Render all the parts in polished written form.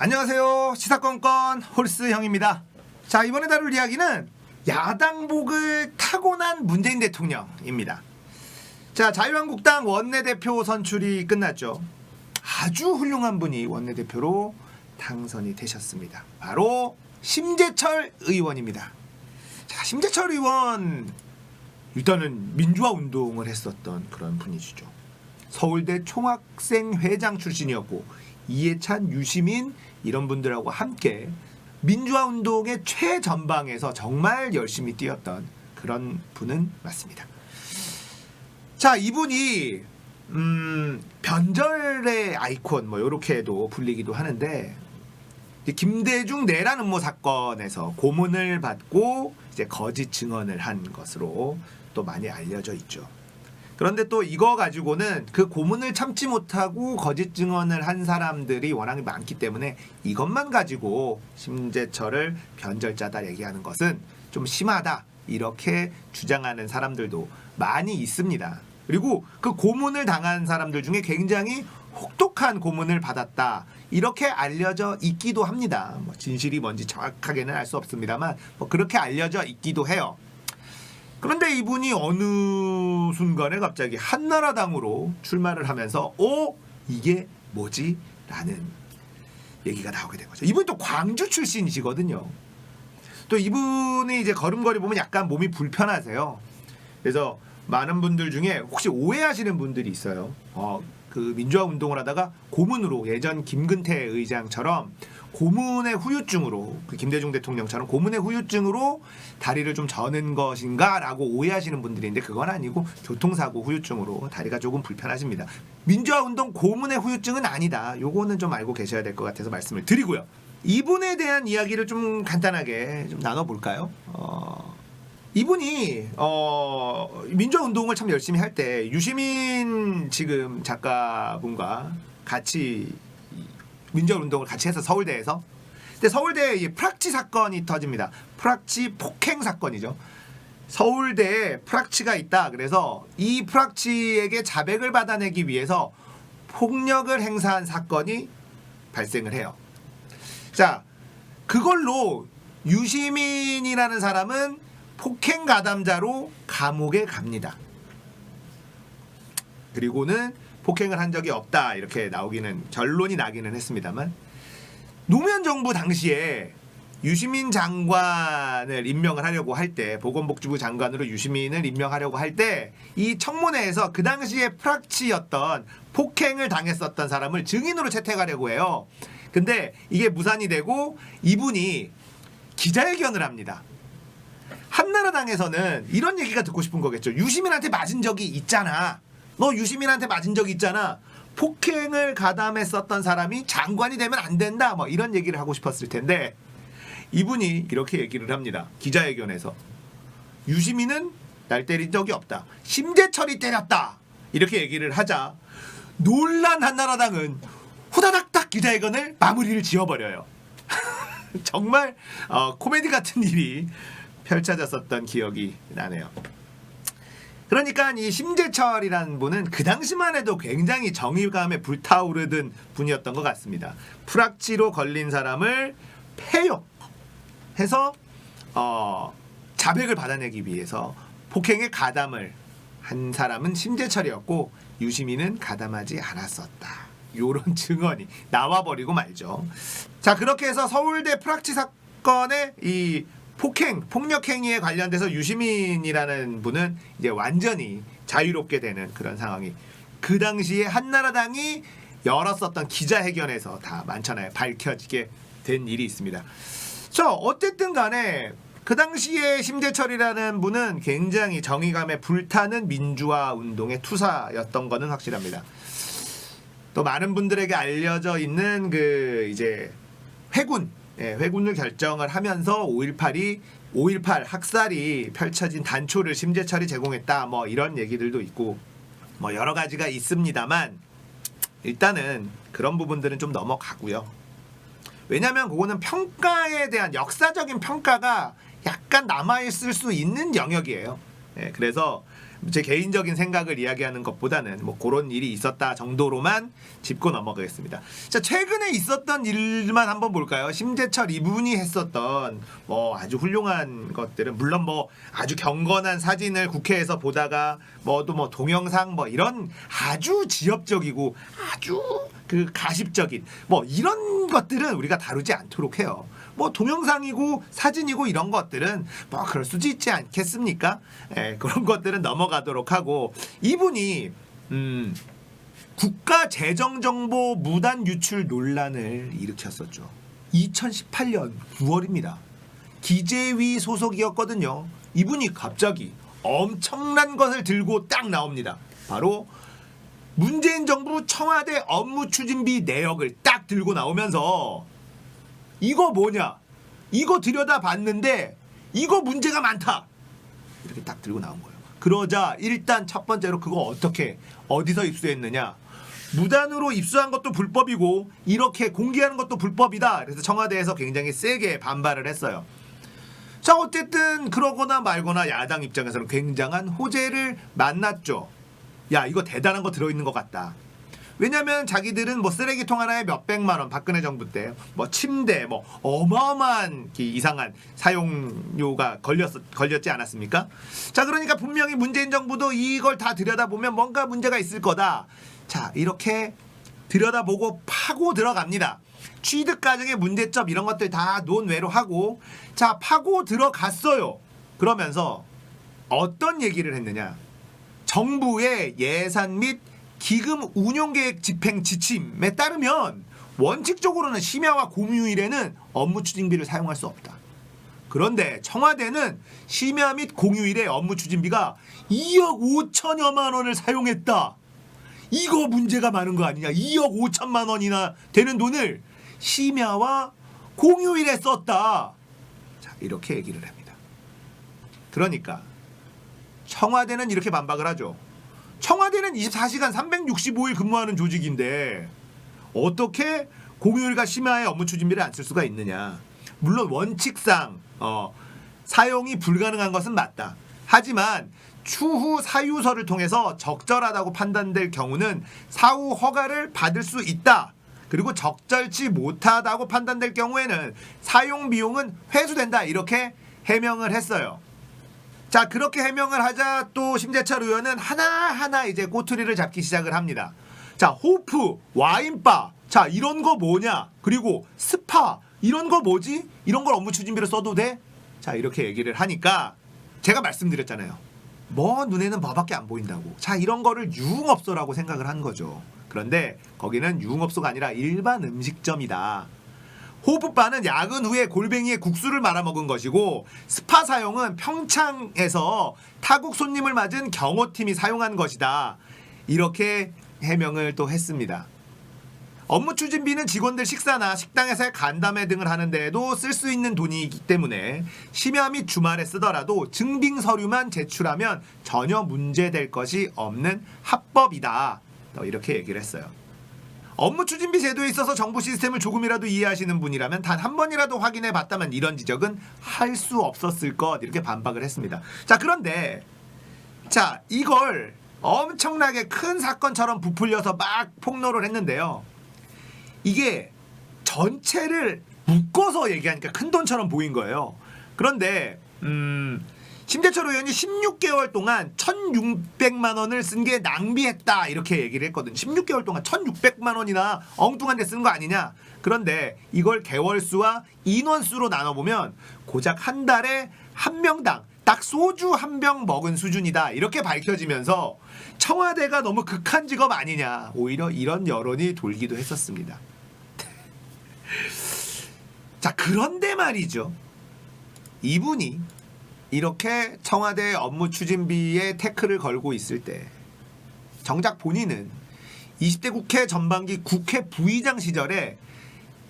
안녕하세요. 시사건건 홀스 형입니다. 자, 이번에 다룰 이야기는 야당복을 타고난 문재인 대통령입니다. 자, 자유한국당 원내대표 선출이 끝났죠. 아주 훌륭한 분이 원내대표로 당선이 되셨습니다. 바로 심재철 의원입니다. 자, 심재철 의원 일단은 민주화 운동을 했었던 그런 분이시죠. 서울대 총학생회장 출신이었고 이해찬, 유시민 이런 분들하고 함께 민주화 운동의 최전방에서 정말 열심히 뛰었던 그런 분은 맞습니다. 자, 이분이 변절의 아이콘 뭐 이렇게도 불리기도 하는데 김대중 내란 음모 사건에서 고문을 받고 이제 거짓 증언을 한 것으로 또 많이 알려져 있죠. 그런데 또 이거 가지고는 그 고문을 참지 못하고 거짓 증언을 한 사람들이 워낙 많기 때문에 이것만 가지고 심재철을 변절자다 얘기하는 것은 좀 심하다 이렇게 주장하는 사람들도 많이 있습니다. 그리고 그 고문을 당한 사람들 중에 굉장히 혹독한 고문을 받았다 이렇게 알려져 있기도 합니다. 뭐 진실이 뭔지 정확하게는 알 수 없습니다만 뭐 그렇게 알려져 있기도 해요. 그런데 이분이 어느 순간에 갑자기 한나라당으로 출마를 하면서 이게 뭐지? 라는 얘기가 나오게 된 거죠. 이분이 또 광주 출신이시거든요. 또 이분이 이제 걸음걸이 보면 약간 몸이 불편하세요. 그래서 많은 분들 중에 혹시 오해하시는 분들이 있어요. 그 민주화 운동을 하다가 고문으로 예전 김근태 의장처럼 고문의 후유증으로 그 김대중 대통령처럼 고문의 후유증으로 다리를 좀 저는 것인가라고 오해하시는 분들이 있는데 그건 아니고 교통사고 후유증으로 다리가 조금 불편하십니다. 민주화 운동 고문의 후유증은 아니다. 요거는 좀 알고 계셔야 될 것 같아서 말씀을 드리고요. 이분에 대한 이야기를 좀 간단하게 좀 나눠볼까요? 이분이 민주화 운동을 참 열심히 할 때 유시민 지금 작가분과 같이 민주화 운동을 같이 해서 서울대에서 근데 서울대에 프락치 사건이 터집니다. 프락치 폭행 사건이죠. 서울대에 프락치가 있다. 그래서 이 프락치에게 자백을 받아내기 위해서 폭력을 행사한 사건이 발생을 해요. 자, 그걸로 유시민이라는 사람은 폭행 가담자로 감옥에 갑니다. 그리고는 폭행을 한 적이 없다 이렇게 나오기는 결론이 나기는 했습니다만 노무현 정부 당시에 유시민 장관을 임명을 하려고 할 때 보건복지부 장관으로 유시민을 임명하려고 할 때 이 청문회에서 그 당시에 프락치였던 폭행을 당했었던 사람을 증인으로 채택하려고 해요. 근데 이게 무산이 되고 이분이 기자회견을 합니다. 한나라당에서는 이런 얘기가 듣고 싶은 거겠죠. 유시민한테 맞은 적이 있잖아. 너 유시민한테 맞은 적이 있잖아. 폭행을 가담했었던 사람이 장관이 되면 안 된다. 뭐 이런 얘기를 하고 싶었을 텐데 이분이 이렇게 얘기를 합니다. 기자회견에서. 유시민은 날 때린 적이 없다. 심재철이 때렸다. 이렇게 얘기를 하자 놀란 한나라당은 후다닥닥 기자회견을 마무리를 지어버려요. 정말 코미디 같은 일이 펼쳐졌었던 기억이 나네요. 그러니까 이 심재철이라는 분은 그 당시만 해도 굉장히 정의감에 불타오르던 분이었던 것 같습니다. 프락치로 걸린 사람을 폐용해서 자백을 받아내기 위해서 폭행에 가담을 한 사람은 심재철이었고 유시민은 가담하지 않았었다. 요런 증언이 나와버리고 말죠. 자, 그렇게 해서 서울대 프락치 사건의 이 폭력 행위에 관련돼서 유시민이라는 분은 이제 완전히 자유롭게 되는 그런 상황이 그 당시에 한나라당이 열었었던 기자회견에서 다 많잖아요. 밝혀지게 된 일이 있습니다. 어쨌든 간에 그 당시에 심재철이라는 분은 굉장히 정의감에 불타는 민주화 운동의 투사였던 거는 확실합니다. 또 많은 분들에게 알려져 있는 그 이제 회군을 결정을 하면서 5.18 학살이 펼쳐진 단초를 심재철이 제공했다 뭐 이런 얘기들도 있고 뭐 여러 가지가 있습니다만 일단은 그런 부분들은 좀 넘어가고요. 왜냐하면 그거는 평가에 대한 역사적인 평가가 약간 남아있을 수 있는 영역이에요. 예, 그래서 제 개인적인 생각을 이야기하는 것보다는 뭐 그런 일이 있었다 정도로만 짚고 넘어가겠습니다. 자, 최근에 있었던 일만 한번 볼까요? 심재철 이분이 했었던 뭐 아주 훌륭한 것들은 물론 뭐 아주 경건한 사진을 국회에서 보다가 뭐 또 뭐 동영상 뭐 이런 아주 지엽적이고 아주 그 가십적인 뭐 이런 것들은 우리가 다루지 않도록 해요. 뭐 동영상이고 사진이고 이런 것들은 뭐 그럴 수도 있지 않겠습니까? 예, 그런 것들은 넘어가도록 하고 이분이 국가재정정보 무단 유출 논란을 일으켰었죠. 2018년 9월입니다. 기재위 소속이었거든요. 이분이 갑자기 엄청난 것을 들고 딱 나옵니다. 바로 문재인 정부 청와대 업무추진비 내역을 딱 들고 나오면서 이거 뭐냐? 이거 들여다봤는데 이거 문제가 많다. 이렇게 딱 들고 나온 거예요. 그러자 일단 첫 번째로 그거 어떻게 어디서 입수했느냐? 무단으로 입수한 것도 불법이고 이렇게 공개하는 것도 불법이다. 그래서 청와대에서 굉장히 세게 반발을 했어요. 자, 어쨌든 그러거나 말거나 야당 입장에서는 굉장한 호재를 만났죠. 야, 이거 대단한 거 들어있는 것 같다. 왜냐면 자기들은 뭐 쓰레기통 하나에 몇백만 원 박근혜 정부 때 뭐 침대 뭐 어마어마한 이상한 사용료가 걸렸지 않았습니까? 자, 그러니까 분명히 문재인 정부도 이걸 다 들여다보면 뭔가 문제가 있을 거다. 자, 이렇게 들여다보고 파고 들어갑니다. 취득 과정의 문제점 이런 것들 다 논외로 하고 자, 파고 들어갔어요. 그러면서 어떤 얘기를 했느냐? 정부의 예산 및 기금 운용계획 집행 지침에 따르면 원칙적으로는 심야와 공휴일에는 업무추진비를 사용할 수 없다. 그런데 청와대는 심야 및 공휴일에 업무추진비가 2억 5천여만 원을 사용했다. 이거 문제가 많은 거 아니냐. 2억 5천만 원이나 되는 돈을 심야와 공휴일에 썼다. 자, 이렇게 얘기를 합니다. 그러니까 청와대는 이렇게 반박을 하죠. 청와대는 24시간 365일 근무하는 조직인데 어떻게 공휴일과 심야에 업무 추진비를 안 쓸 수가 있느냐. 물론 원칙상 사용이 불가능한 것은 맞다. 하지만 추후 사유서를 통해서 적절하다고 판단될 경우는 사후 허가를 받을 수 있다. 그리고 적절치 못하다고 판단될 경우에는 사용 비용은 회수된다. 이렇게 해명을 했어요. 자, 그렇게 해명을 하자 또 심재철 의원은 하나하나 이제 꼬투리를 잡기 시작을 합니다. 자, 호프, 와인바, 자, 이런 거 뭐냐? 그리고 스파, 이런 거 뭐지? 이런 걸 업무 추진비로 써도 돼? 자, 이렇게 얘기를 하니까 제가 말씀드렸잖아요. 뭐 눈에는 뭐밖에 안 보인다고. 자, 이런 거를 유흥업소라고 생각을 한 거죠. 그런데 거기는 유흥업소가 아니라 일반 음식점이다. 호프바는 야근 후에 골뱅이에 국수를 말아먹은 것이고 스파 사용은 평창에서 타국 손님을 맞은 경호팀이 사용한 것이다. 이렇게 해명을 또 했습니다. 업무 추진비는 직원들 식사나 식당에서의 간담회 등을 하는 데에도 쓸 수 있는 돈이기 때문에 심야 및 주말에 쓰더라도 증빙 서류만 제출하면 전혀 문제될 것이 없는 합법이다. 이렇게 얘기를 했어요. 업무 추진비 제도에 있어서 정부 시스템을 조금이라도 이해하시는 분이라면 단 한 번이라도 확인해 봤다면 이런 지적은 할 수 없었을 것. 이렇게 반박을 했습니다. 자, 그런데 자, 이걸 엄청나게 큰 사건처럼 부풀려서 막 폭로를 했는데요. 이게 전체를 묶어서 얘기하니까 큰 돈처럼 보인 거예요. 그런데 심재철 의원이 16개월 동안 1,600만 원을 쓴 게 낭비했다 이렇게 얘기를 했거든요. 16개월 동안 1,600만 원이나 엉뚱한 데 쓴 거 아니냐. 그런데 이걸 개월수와 인원수로 나눠보면 고작 한 달에 한 명당 딱 소주 한 병 먹은 수준이다. 이렇게 밝혀지면서 청와대가 너무 극한 직업 아니냐. 오히려 이런 여론이 돌기도 했었습니다. 자, 그런데 말이죠. 이분이 이렇게 청와대 업무 추진비에 태클을 걸고 있을 때 정작 본인은 20대 국회 전반기 국회 부의장 시절에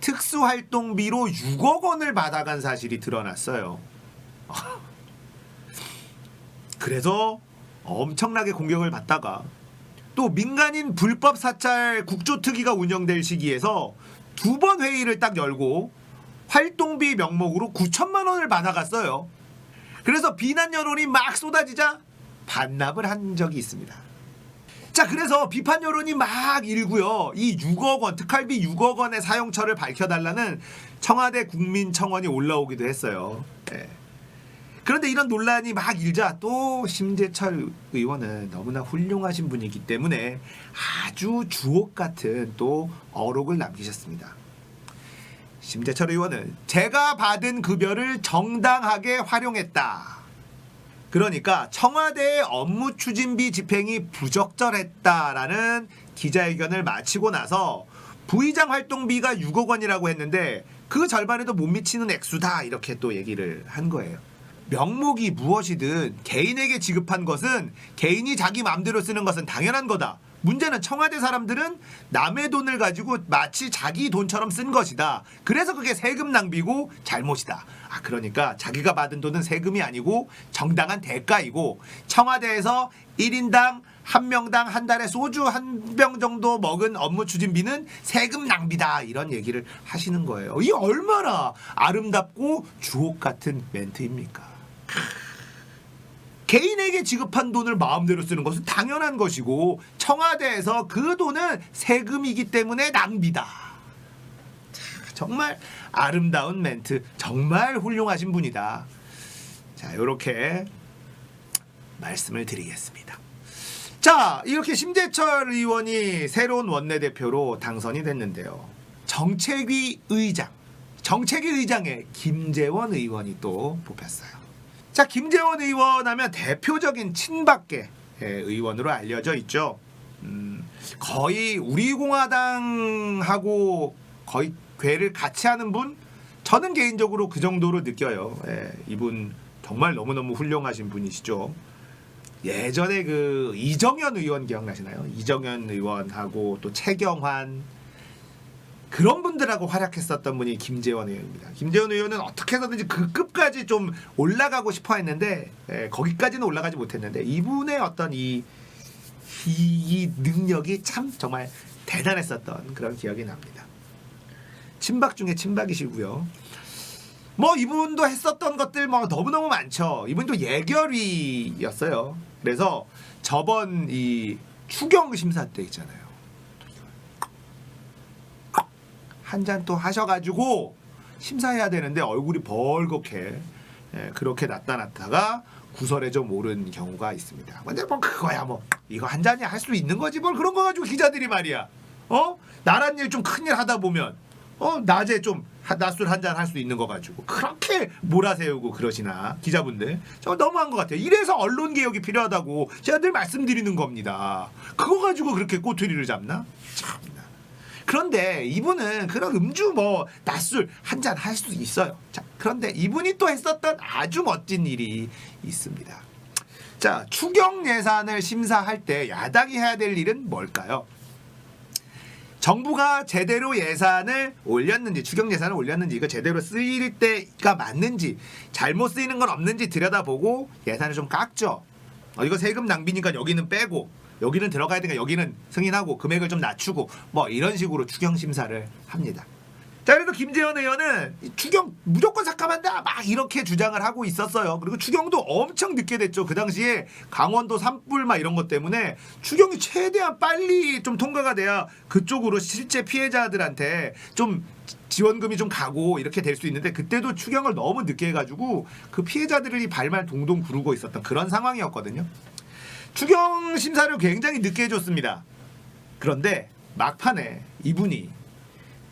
특수활동비로 6억 원을 받아간 사실이 드러났어요. 그래서 엄청나게 공격을 받다가 또 민간인 불법 사찰 국조특위가 운영될 시기에서 2번 회의를 딱 열고 활동비 명목으로 9천만 원을 받아갔어요. 그래서 비난 여론이 막 쏟아지자 반납을 한 적이 있습니다. 자, 그래서 비판 여론이 막 일고요. 이 6억 원, 특활비 6억 원의 사용처를 밝혀달라는 청와대 국민청원이 올라오기도 했어요. 네. 그런데 이런 논란이 막 일자 또 심재철 의원은 너무나 훌륭하신 분이기 때문에 아주 주옥 같은 또 어록을 남기셨습니다. 심재철 의원은 제가 받은 급여를 정당하게 활용했다. 그러니까 청와대의 업무 추진비 집행이 부적절했다라는 기자회견을 마치고 나서 부의장 활동비가 6억 원이라고 했는데 그 절반에도 못 미치는 액수다 이렇게 또 얘기를 한 거예요. 명목이 무엇이든 개인에게 지급한 것은 개인이 자기 마음대로 쓰는 것은 당연한 거다. 문제는 청와대 사람들은 남의 돈을 가지고 마치 자기 돈처럼 쓴 것이다. 그래서 그게 세금 낭비고 잘못이다. 그러니까 자기가 받은 돈은 세금이 아니고 정당한 대가이고 청와대에서 1인당 한 명당 한 달에 소주 한 병 정도 먹은 업무 추진비는 세금 낭비다. 이런 얘기를 하시는 거예요. 이 얼마나 아름답고 주옥 같은 멘트입니까? 개인에게 지급한 돈을 마음대로 쓰는 것은 당연한 것이고 청와대에서 그 돈은 세금이기 때문에 낭비다. 정말 아름다운 멘트, 정말 훌륭하신 분이다. 자, 이렇게 말씀을 드리겠습니다. 자, 이렇게 심재철 의원이 새로운 원내대표로 당선이 됐는데요. 정책위 의장에 김재원 의원이 또 뽑혔어요. 자, 김재원 의원 하면 대표적인 친박계 의원으로 알려져 있죠. 거의 우리공화당하고 거의 궤를 같이 하는 분? 저는 개인적으로 그 정도로 느껴요. 이분 정말 너무너무 훌륭하신 분이시죠. 예전에 그 이정현 의원 기억나시나요? 이정현 의원하고 또 최경환 그런 분들하고 활약했었던 분이 김재원 의원입니다. 김재원 의원은 어떻게 해서든지 그 급까지 좀 올라가고 싶어 했는데 거기까지는 올라가지 못했는데 이분의 어떤 이 능력이 참 정말 대단했었던 그런 기억이 납니다. 친박 중에 친박이시고요. 뭐 이분도 했었던 것들 뭐 너무너무 많죠. 이분도 예결위였어요. 그래서 저번 이 추경 심사 때 있잖아요. 한 잔 또 하셔가지고 심사해야 되는데 얼굴이 벌겋게 그렇게 나타났다가 구설에 좀 오른 경우가 있습니다. 근데 뭐 그거야 뭐 이거 한 잔이 할 수 있는 거지 뭘 그런 거 가지고 기자들이 말이야. 나란 일 좀 큰일 하다 보면 낮에 좀 낮술 한 잔 할 수 있는 거 가지고 그렇게 몰아세우고 그러시나 기자분들 정말 너무한 것 같아요. 이래서 언론 개혁이 필요하다고 제가 늘 말씀드리는 겁니다. 그거 가지고 그렇게 꼬투리를 잡나? 참나. 그런데 이분은 그런 음주 뭐 낮술 한 잔 할 수 있어요. 자, 그런데 이분이 또 했었던 아주 멋진 일이 있습니다. 자, 추경 예산을 심사할 때 야당이 해야 될 일은 뭘까요? 정부가 제대로 예산을 올렸는지 추경 예산을 올렸는지 이거 제대로 쓰일 때가 맞는지 잘못 쓰이는 건 없는지 들여다보고 예산을 좀 깎죠. 이거 세금 낭비니까 여기는 빼고 여기는 들어가야 되니까 여기는 승인하고 금액을 좀 낮추고 뭐 이런 식으로 추경 심사를 합니다. 자, 그래서 김재원 의원은 추경 무조건 삭감한다 막 이렇게 주장을 하고 있었어요. 그리고 추경도 엄청 늦게 됐죠. 그 당시에 강원도 산불 막 이런 것 때문에 추경이 최대한 빨리 좀 통과가 돼야 그쪽으로 실제 피해자들한테 좀 지원금이 좀 가고 이렇게 될 수 있는데 그때도 추경을 너무 늦게 해가지고 그 피해자들이 발말 동동 구르고 있었던 그런 상황이었거든요. 추경 심사를 굉장히 늦게 해줬습니다. 그런데 막판에 이분이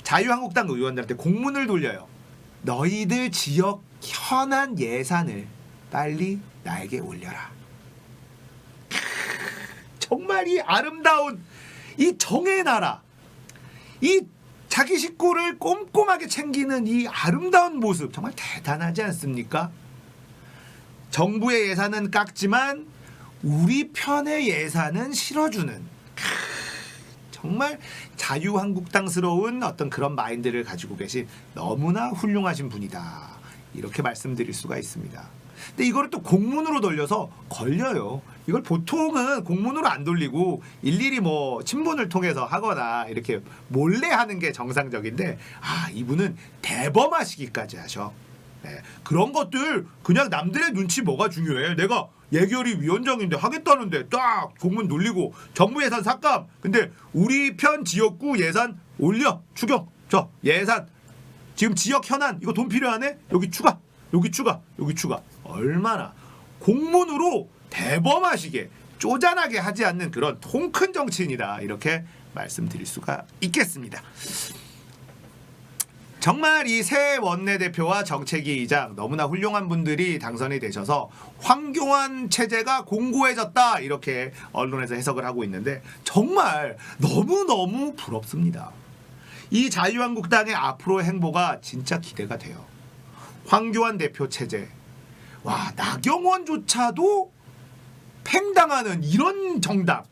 자유한국당 의원들한테 공문을 돌려요. 너희들 지역 현안 예산을 빨리 나에게 올려라. 정말 이 아름다운 이 정의 나라, 이 자기 식구를 꼼꼼하게 챙기는 이 아름다운 모습 정말 대단하지 않습니까? 정부의 예산은 깎지만 우리 편의 예산은 실어주는 정말 자유한국당스러운 어떤 그런 마인드를 가지고 계신 너무나 훌륭하신 분이다. 이렇게 말씀드릴 수가 있습니다. 근데 이거를 또 공문으로 돌려서 걸려요. 이걸 보통은 공문으로 안 돌리고 일일이 뭐 친문을 통해서 하거나 이렇게 몰래 하는 게 정상적인데 이분은 대범하시기까지 하셔. 네, 그런 것들 그냥 남들의 눈치 뭐가 중요해. 내가 예결위 위원장인데 하겠다는데 딱 공문 돌리고 정부 예산 삭감. 근데 우리 편 지역구 예산 올려 추경. 저 예산 지금 지역 현안 이거 돈 필요하네. 여기 추가. 여기 추가. 여기 추가. 얼마나 공문으로 대범하시게 쪼잔하게 하지 않는 그런 통큰 정치인이다. 이렇게 말씀드릴 수가 있겠습니다. 정말 이 새 원내대표와 정책위 의장 너무나 훌륭한 분들이 당선이 되셔서 황교안 체제가 공고해졌다 이렇게 언론에서 해석을 하고 있는데 정말 너무너무 부럽습니다. 이 자유한국당의 앞으로의 행보가 진짜 기대가 돼요. 황교안 대표 체제, 와 나경원조차도 팽당하는 이런 정당,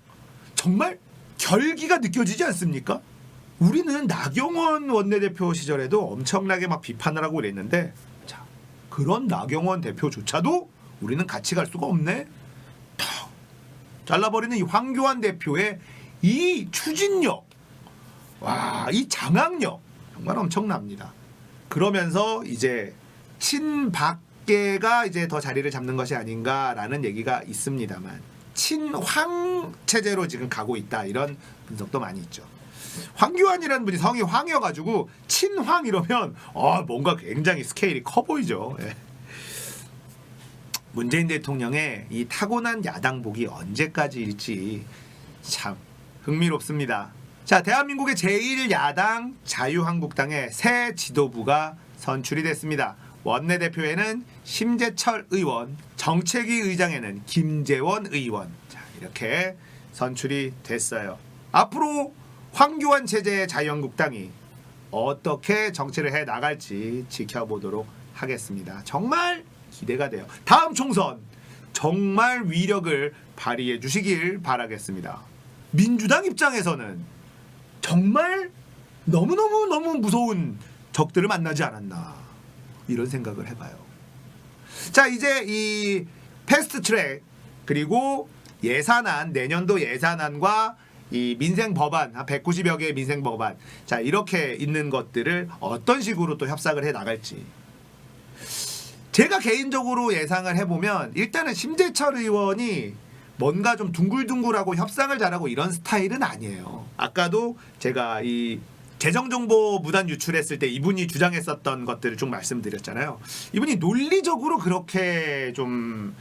정말 결기가 느껴지지 않습니까? 우리는 나경원 원내대표 시절에도 엄청나게 막 비판을 하고 그랬는데 자, 그런 나경원 대표조차도 우리는 같이 갈 수가 없네. 탁 잘라버리는 이 황교안 대표의 이 추진력, 와, 이 장악력 정말 엄청납니다. 그러면서 이제 친박계가 이제 더 자리를 잡는 것이 아닌가라는 얘기가 있습니다만 친황 체제로 지금 가고 있다 이런 분석도 많이 있죠. 황교안이라는 분이 성이 황이어가지고 친황 이러면 뭔가 굉장히 스케일이 커 보이죠. 예. 문재인 대통령의 이 타고난 야당복이 언제까지일지 참 흥미롭습니다. 자, 대한민국의 제1야당 자유한국당의 새 지도부가 선출이 됐습니다. 원내대표에는 심재철 의원, 정책위 의장에는 김재원 의원. 자, 이렇게 선출이 됐어요. 앞으로 황교안 체제의 자유한국당이 어떻게 정치를 해 나갈지 지켜보도록 하겠습니다. 정말 기대가 돼요. 다음 총선 정말 위력을 발휘해 주시길 바라겠습니다. 민주당 입장에서는 정말 너무 무서운 적들을 만나지 않았나 이런 생각을 해봐요. 자, 이제 이 패스트트랙 그리고 예산안, 내년도 예산안과 이 민생 법안, 한 190여 개의 민생 법안, 자 이렇게 있는 것들을 어떤 식으로 또 협상을 해 나갈지 제가 개인적으로 예상을 해보면 일단은 심재철 의원이 뭔가 좀 둥글둥글하고 협상을 잘하고 이런 스타일은 아니에요. 아까도 제가 이 재정정보 무단 유출했을 때 이분이 주장했었던 것들을 좀 말씀드렸잖아요. 이분이 논리적으로 그렇게 좀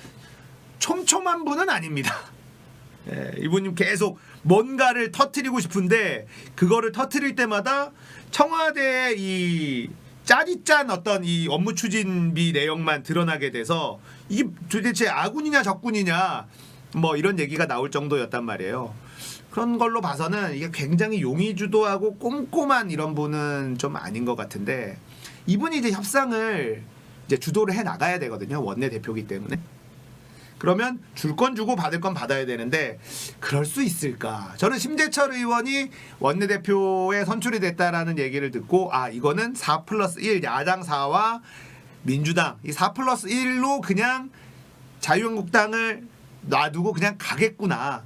촘촘한 분은 아닙니다. 예, 이분님 계속 뭔가를 터트리고 싶은데 그거를 터트릴 때마다 청와대의 이 짜릿짠 어떤 이 업무 추진비 내용만 드러나게 돼서 이게 도대체 아군이냐 적군이냐 뭐 이런 얘기가 나올 정도였단 말이에요. 그런 걸로 봐서는 이게 굉장히 용의주도하고 꼼꼼한 이런 분은 좀 아닌 것 같은데 이분이 이제 협상을 이제 주도를 해 나가야 되거든요. 원내대표이기 때문에. 그러면 줄 건 주고 받을 건 받아야 되는데 그럴 수 있을까? 저는 심재철 의원이 원내대표에 선출이 됐다라는 얘기를 듣고 이거는 4+1 야당 4와 민주당 이 4+1로 그냥 자유한국당을 놔두고 그냥 가겠구나.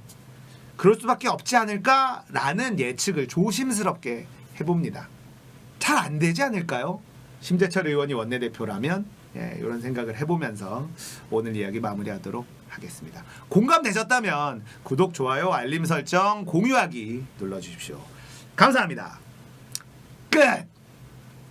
그럴 수밖에 없지 않을까라는 예측을 조심스럽게 해봅니다. 잘 안 되지 않을까요? 심재철 의원이 원내대표라면 이런 생각을 해보면서 오늘 이야기 마무리하도록 하겠습니다. 공감되셨다면 구독, 좋아요, 알림 설정, 공유하기 눌러주십시오. 감사합니다. 끝!